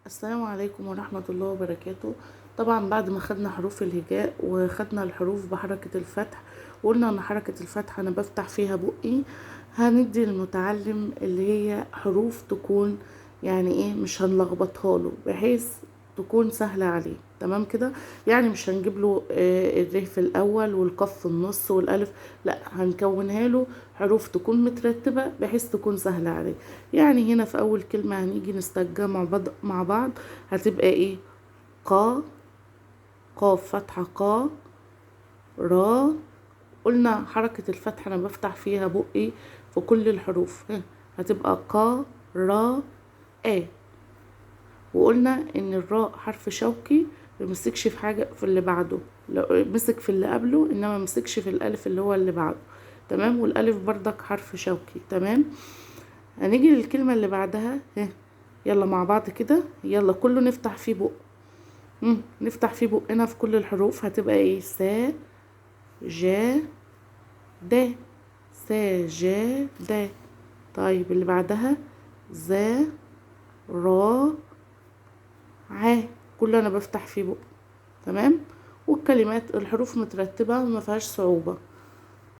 السلام عليكم ورحمة الله وبركاته. طبعا بعد ما خدنا حروف الهجاء وخدنا الحروف بحركة الفتح وقلنا ان حركة الفتح انا بفتح فيها بقي، هندي للمتعلم اللي هي حروف تكون يعني ايه مش هنلخبطها له بحيث تكون سهلة عليه. تمام كده، يعني مش هنجيب له الر في الاول والقاف في النص والالف، لا هنكونها له حروف تكون مترتبة بحيث تكون سهلة عليه. يعني هنا في اول كلمة هنيجي نستخدمها مع بعض هتبقى ايه؟ قا، قاف فتحة قا، را. قلنا حركة الفتح انا بفتح فيها بقي في كل الحروف، هتبقى قا را آ. وقلنا ان الراء حرف شوكي ممسكش في حاجة في اللي بعده، لو مسك في اللي قبله انما ممسكش في الالف اللي هو اللي بعده. تمام، والالف بردك حرف شوكي. تمام، هنيجي للكلمة اللي بعدها. يلا مع بعض كده، يلا كله نفتح فيه بق. نفتح فيه بقنا في كل الحروف، هتبقى ايه؟ سا جا دا، سا جا دا. طيب اللي بعدها زا را ع، كله انا بفتح فيه بق. تمام، والكلمات الحروف مترتبة وما فيهاش صعوبة.